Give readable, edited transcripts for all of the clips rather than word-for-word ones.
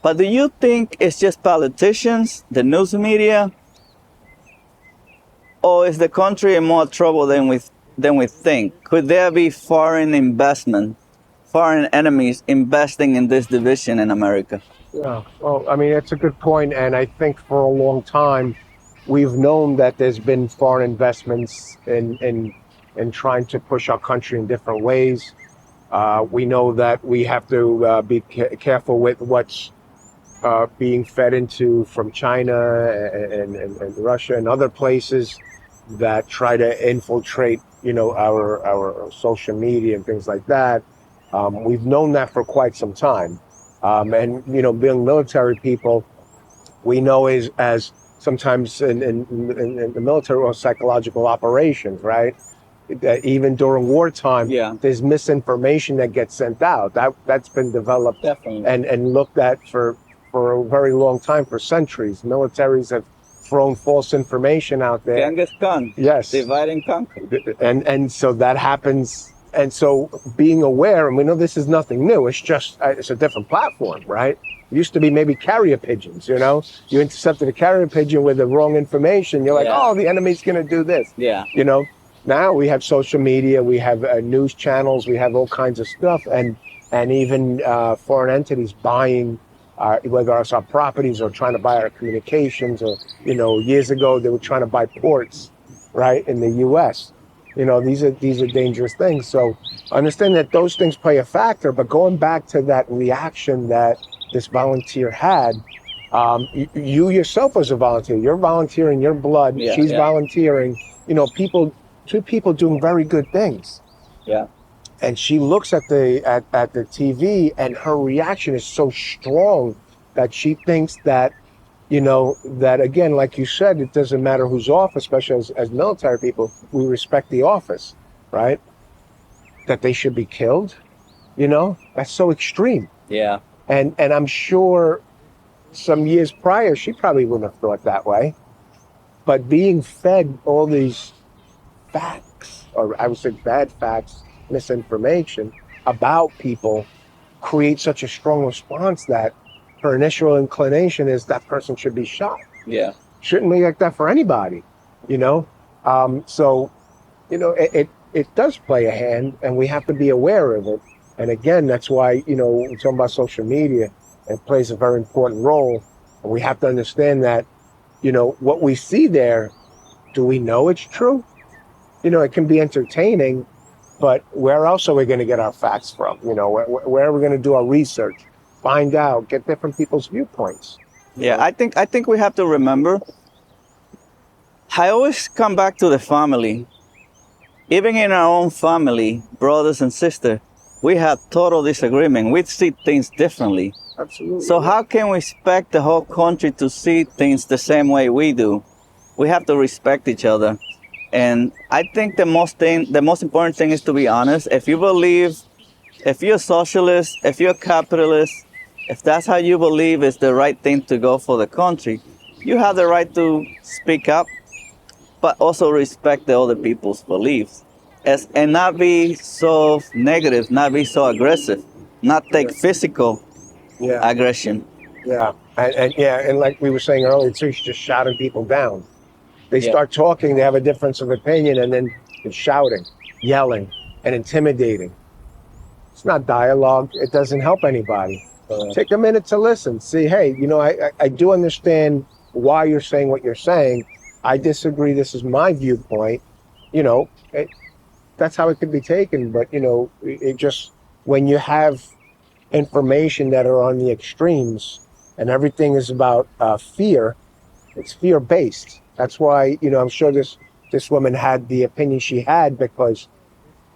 But do you think it's just politicians, the news media, or is the country in more trouble than we think? Could there be foreign investment, foreign enemies investing in this division in America? Yeah, well, I mean, it's a good point, and I think for a long time we've known that there's been foreign investments in trying to push our country in different ways. We know that we have to be careful with what's being fed into from China and Russia and other places that try to infiltrate, our social media and things like that. We've known that for quite some time. And being military people, we know as sometimes in the military or psychological operations, right? That even during wartime, Yeah. there's misinformation that gets sent out. That's been developed Definitely. and looked at for a very long time, for centuries. Militaries have thrown false information out there. Genghis Khan. Yes. Divide and conquer. And so that happens. And so being aware, and we know this is nothing new, it's a different platform, right? It used to be maybe carrier pigeons, you intercepted a carrier pigeon with the wrong information. You're like, Yeah. oh, the enemy's going to do this. Yeah. Now we have social media, we have news channels, we have all kinds of stuff, and even foreign entities buying, whether it's our properties or trying to buy our communications, or, years ago they were trying to buy ports, right, in the U.S. These are dangerous things. So understand that those things play a factor. But going back to that reaction that this volunteer had, you yourself was a volunteer. You're volunteering your blood. Yeah, She's yeah. volunteering. Two people doing very good things. Yeah. And she looks at the TV, and her reaction is so strong that she thinks that, that again, like you said, it doesn't matter who's off, especially as military people, we respect the office, right? That they should be killed, that's so extreme. Yeah. And I'm sure some years prior, she probably wouldn't have thought that way. But being fed all these facts, or I would say bad facts, misinformation about people, creates such a strong response that her initial inclination is that person should be shot. Yeah. Shouldn't be like that for anybody, So, it does play a hand, and we have to be aware of it. And again, that's why, we're talking about social media, it plays a very important role. And we have to understand that, what we see there, do we know it's true? It can be entertaining, but where else are we going to get our facts from? Where are we going to do our research? Find out, get different people's viewpoints. Yeah, I think we have to remember. I always come back to the family. Even in our own family, brothers and sisters, we have total disagreement. We see things differently. Absolutely. So how can we expect the whole country to see things the same way we do? We have to respect each other. And I think the most important thing is to be honest. If you're a socialist, if you're a capitalist, if that's how you believe is the right thing to go for the country, you have the right to speak up, but also respect the other people's beliefs. And not be so negative, not be so aggressive, not take physical aggression. Yeah. And like we were saying earlier too, she's just shouting people down. They start talking, they have a difference of opinion, and then it's shouting, yelling, and intimidating. It's not dialogue. It doesn't help anybody. Take a minute to listen. See, hey, I do understand why you're saying what you're saying. I disagree. This is my viewpoint. That's how it could be taken. But, it just, when you have information that are on the extremes and everything is about fear, it's fear-based. That's why, I'm sure this woman had the opinion she had, because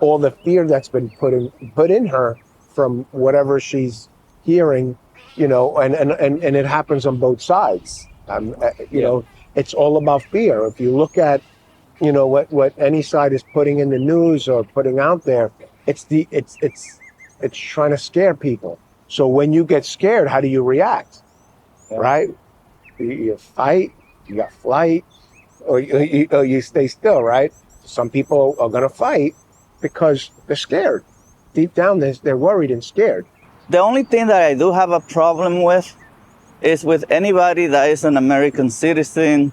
all the fear that's been put in her from whatever she's hearing, and it happens on both sides. It's all about fear. If you look at, what any side is putting in the news or putting out there, it's trying to scare people. So when you get scared, how do you react? Right? You fight, you got flight, or you stay still, right? Some people are going to fight because they're scared. Deep down, they're worried and scared. The only thing that I do have a problem with is with anybody that is an American citizen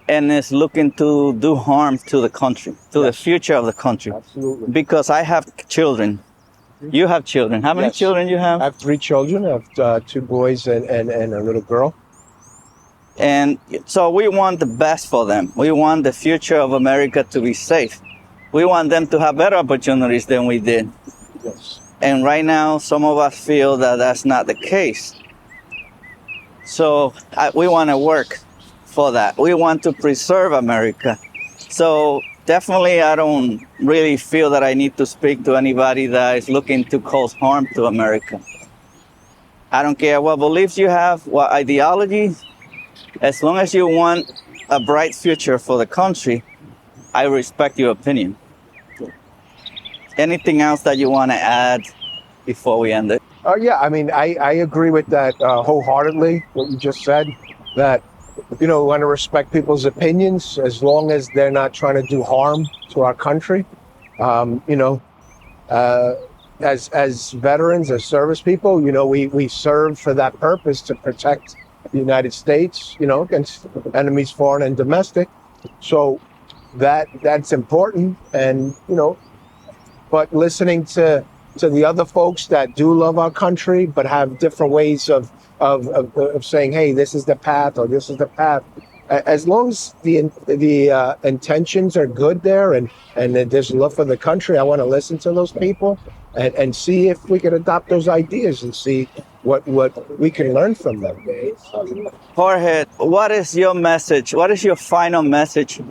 and is looking to do harm to the country, to the future of the country. Absolutely. Because I have children. You have children. How many Yes. children you have? I have 3 children. I have 2 boys and a little girl. And so we want the best for them. We want the future of America to be safe. We want them to have better opportunities than we did. Yes. And right now, some of us feel that that's not the case. So we want to work for that. We want to preserve America. So definitely, I don't really feel that I need to speak to anybody that is looking to cause harm to America. I don't care what beliefs you have, what ideologies. As long as you want a bright future for the country, I respect your opinion. Anything else that you want to add before we end it? Yeah, I mean, I agree with that wholeheartedly, what you just said, that, we want to respect people's opinions as long as they're not trying to do harm to our country. As veterans, as service people, we serve for that purpose to protect the United States, against enemies, foreign and domestic. So that's important. And, but listening to the other folks that do love our country, but have different ways of saying, hey, this is the path or this is the path. As long as the intentions are good there and there's love for the country, I want to listen to those people and see if we can adopt those ideas and see what we can learn from them. Jorge, what is your message? What is your final message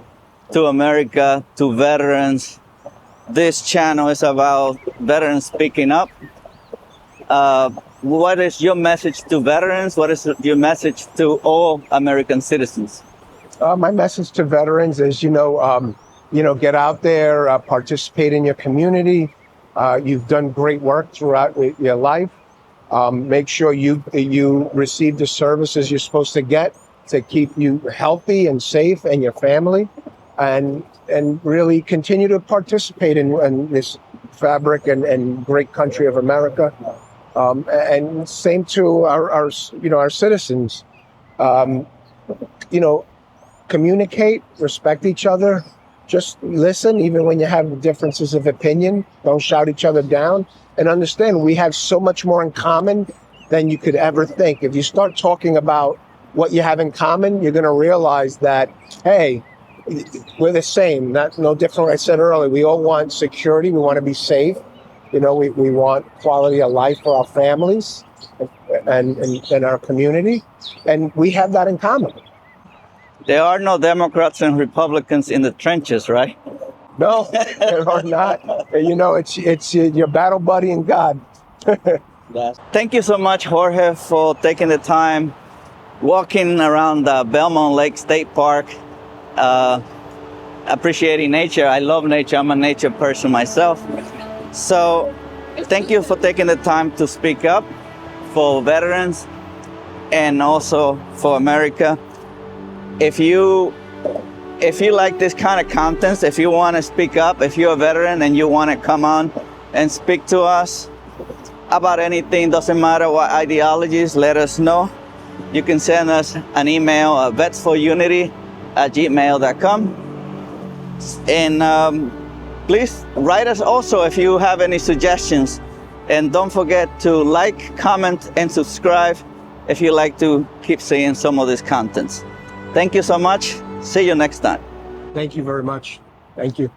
to America, to veterans? This channel is about veterans speaking up. What is your message to veterans? What is your message to all American citizens? My message to veterans is, get out there, participate in your community. You've done great work throughout your life. Make sure you receive the services you're supposed to get to keep you healthy and safe and your family, and really continue to participate in this fabric and great country of America. And same to our citizens. Communicate, respect each other. Just listen, even when you have differences of opinion. Don't shout each other down. And understand, we have so much more in common than you could ever think. If you start talking about what you have in common, you're going to realize that, hey, we're the same. No different. Like I said earlier, we all want security. We want to be safe. We want quality of life for our families and our community. And we have that in common. There are no Democrats and Republicans in the trenches, right? No, there are not. It's your battle buddy and God. Thank you so much, Jorge, for taking the time walking around the Belmont Lake State Park, appreciating nature. I love nature. I'm a nature person myself. So thank you for taking the time to speak up for veterans and also for America. If you like this kind of content, if you want to speak up, if you're a veteran and you want to come on and speak to us about anything, doesn't matter what ideologies, let us know. You can send us an email, vetsforunity@gmail.com. And please write us also if you have any suggestions. And don't forget to like, comment, and subscribe if you like to keep seeing some of these contents. Thank you so much. See you next time. Thank you very much. Thank you.